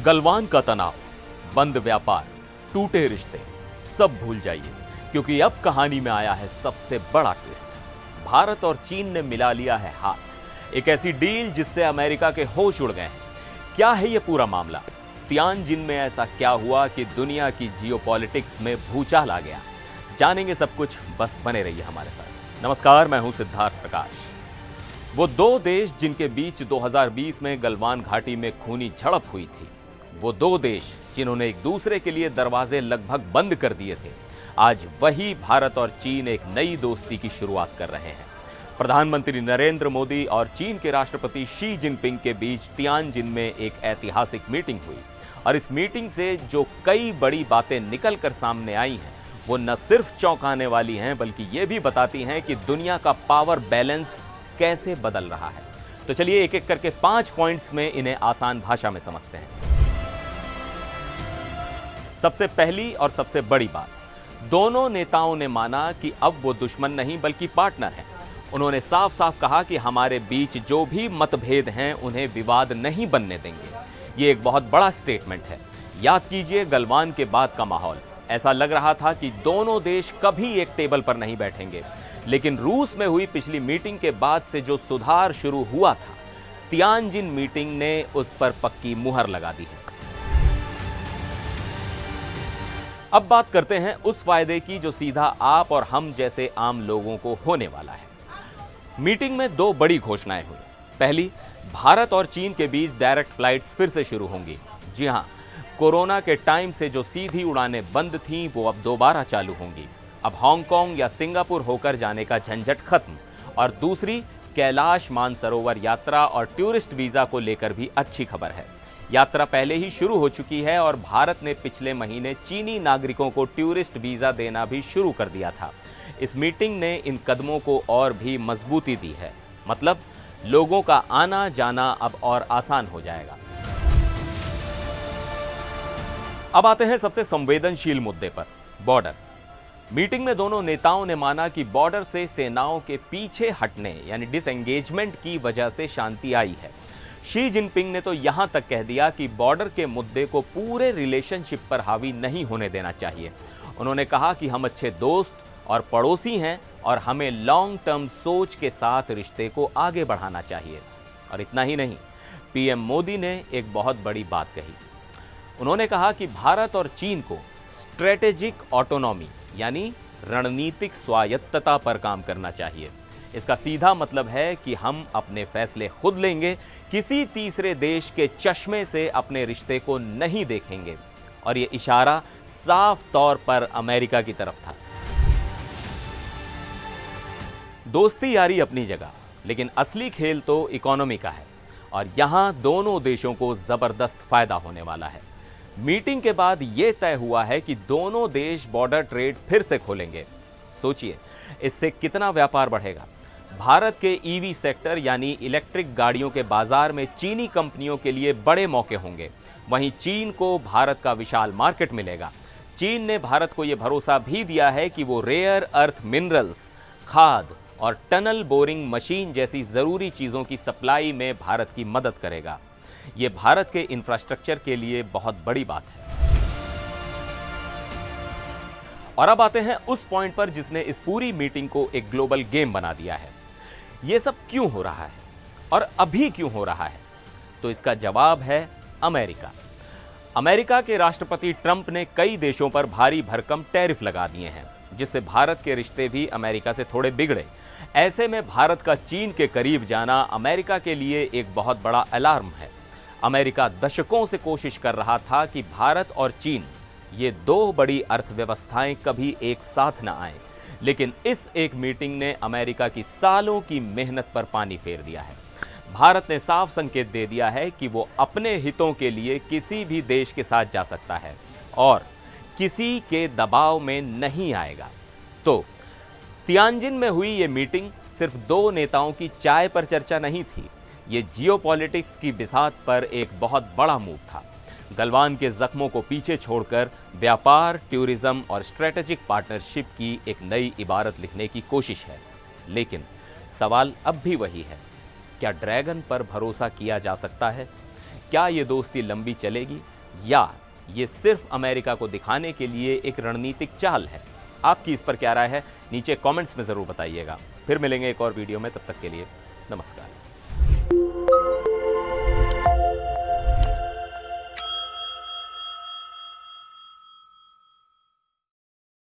गलवान का तनाव, बंद व्यापार, टूटे रिश्ते, सब भूल जाइए, क्योंकि अब कहानी में आया है सबसे बड़ा ट्विस्ट। भारत और चीन ने मिला लिया है हाथ, एक ऐसी डील जिससे अमेरिका के होश उड़ गए हैं। क्या है ये पूरा मामला? तियानजिन में ऐसा क्या हुआ कि दुनिया की जियोपॉलिटिक्स में भूचाल आ गया? जानेंगे सब कुछ, बस बने रहिए हमारे साथ। नमस्कार, मैं हूं सिद्धार्थ प्रकाश। वो दो देश जिनके बीच 2020 में गलवान घाटी में खूनी झड़प हुई थी, वो दो देश जिन्होंने एक दूसरे के लिए दरवाजे लगभग बंद कर दिए थे, आज वही भारत और चीन एक नई दोस्ती की शुरुआत कर रहे हैं। प्रधानमंत्री नरेंद्र मोदी और चीन के राष्ट्रपति शी जिनपिंग के बीच तियानजिन में एक ऐतिहासिक मीटिंग हुई और इस मीटिंग से जो कई बड़ी बातें निकल कर सामने आई हैं, वो न सिर्फ चौंकाने वाली हैं बल्कि ये भी बताती हैं कि दुनिया का पावर बैलेंस कैसे बदल रहा है। तो चलिए एक एक करके 5 पॉइंट्स में इन्हें आसान भाषा में समझते हैं। सबसे पहली और सबसे बड़ी बात, दोनों नेताओं ने माना कि अब वो दुश्मन नहीं बल्कि पार्टनर हैं। उन्होंने साफ साफ कहा कि हमारे बीच जो भी मतभेद हैं उन्हें विवाद नहीं बनने देंगे। ये एक बहुत बड़ा स्टेटमेंट है। याद कीजिए गलवान के बाद का माहौल, ऐसा लग रहा था कि दोनों देश कभी एक टेबल पर नहीं बैठेंगे, लेकिन रूस में हुई पिछली मीटिंग के बाद से जो सुधार शुरू हुआ था, तियानजिन मीटिंग ने उस पर पक्की मुहर लगा दी है। अब बात करते हैं उस फायदे की जो सीधा आप और हम जैसे आम लोगों को होने वाला है। मीटिंग में दो बड़ी घोषणाएं हुई। पहली, भारत और चीन के बीच डायरेक्ट फ्लाइट्स फिर से शुरू होंगी। जी हां, कोरोना के टाइम से जो सीधी उड़ानें बंद थीं वो अब दोबारा चालू होंगी। अब हांगकांग या सिंगापुर होकर जाने का झंझट खत्म। और दूसरी, कैलाश मानसरोवर यात्रा और टूरिस्ट वीजा को लेकर भी अच्छी खबर है। यात्रा पहले ही शुरू हो चुकी है और भारत ने पिछले महीने चीनी नागरिकों को टूरिस्ट वीजा देना भी शुरू कर दिया था। इस मीटिंग ने इन कदमों को और भी मजबूती दी है। मतलब लोगों का आना जाना अब और आसान हो जाएगा। अब आते हैं सबसे संवेदनशील मुद्दे पर, बॉर्डर। मीटिंग में दोनों नेताओं ने माना कि बॉर्डर से सेनाओं के पीछे हटने यानी डिसएंगेजमेंट की वजह से शांति आई है। शी जिनपिंग ने तो यहां तक कह दिया कि बॉर्डर के मुद्दे को पूरे रिलेशनशिप पर हावी नहीं होने देना चाहिए। उन्होंने कहा कि हम अच्छे दोस्त और पड़ोसी हैं और हमें लॉन्ग टर्म सोच के साथ रिश्ते को आगे बढ़ाना चाहिए। और इतना ही नहीं, पीएम मोदी ने एक बहुत बड़ी बात कही। उन्होंने कहा कि भारत और चीन को स्ट्रेटेजिक ऑटोनॉमी यानी रणनीतिक स्वायत्तता पर काम करना चाहिए। इसका सीधा मतलब है कि हम अपने फैसले खुद लेंगे, किसी तीसरे देश के चश्मे से अपने रिश्ते को नहीं देखेंगे। और यह इशारा साफ तौर पर अमेरिका की तरफ था। दोस्ती यारी अपनी जगह, लेकिन असली खेल तो इकोनॉमी का है और यहां दोनों देशों को जबरदस्त फायदा होने वाला है। मीटिंग के बाद यह तय हुआ है कि दोनों देश बॉर्डर ट्रेड फिर से खोलेंगे। सोचिए, इससे कितना व्यापार बढ़ेगा। भारत के ईवी सेक्टर यानी इलेक्ट्रिक गाड़ियों के बाजार में चीनी कंपनियों के लिए बड़े मौके होंगे। वहीं चीन को भारत का विशाल मार्केट मिलेगा। चीन ने भारत को यह भरोसा भी दिया है कि वो रेयर अर्थ मिनरल्स, खाद और टनल बोरिंग मशीन जैसी जरूरी चीजों की सप्लाई में भारत की मदद करेगा। यह भारत के इंफ्रास्ट्रक्चर के लिए बहुत बड़ी बात है। और अब आते हैं उस पॉइंट पर जिसने इस पूरी मीटिंग को एक ग्लोबल गेम बना दिया है। यह सब क्यों हो रहा है और अभी क्यों हो रहा है? तो इसका जवाब है अमेरिका। अमेरिका के राष्ट्रपति ट्रंप ने कई देशों पर भारी भरकम टैरिफ लगा दिए हैं, जिससे भारत के रिश्ते भी अमेरिका से थोड़े बिगड़े। ऐसे में भारत का चीन के करीब जाना अमेरिका के लिए एक बहुत बड़ा अलार्म है। अमेरिका दशकों से कोशिश कर रहा था कि भारत और चीन, ये दो बड़ी अर्थव्यवस्थाएं कभी एक साथ न आए, लेकिन इस एक मीटिंग ने अमेरिका की सालों की मेहनत पर पानी फेर दिया है। भारत ने साफ संकेत दे दिया है कि वो अपने हितों के लिए किसी भी देश के साथ जा सकता है और किसी के दबाव में नहीं आएगा। तो तियानजिन में हुई ये मीटिंग सिर्फ दो नेताओं की चाय पर चर्चा नहीं थी, ये जियोपॉलिटिक्स की बिसात पर एक बहुत बड़ा मूव था। गलवान के जख्मों को पीछे छोड़कर व्यापार, टूरिज्म और स्ट्रेटेजिक पार्टनरशिप की एक नई इबारत लिखने की कोशिश है। लेकिन सवाल अब भी वही है, क्या ड्रैगन पर भरोसा किया जा सकता है? क्या ये दोस्ती लंबी चलेगी या ये सिर्फ अमेरिका को दिखाने के लिए एक रणनीतिक चाल है? आपकी इस पर क्या राय है, नीचे कमेंट्स में जरूर बताइएगा। फिर मिलेंगे एक और वीडियो में, तब तक के लिए नमस्कार।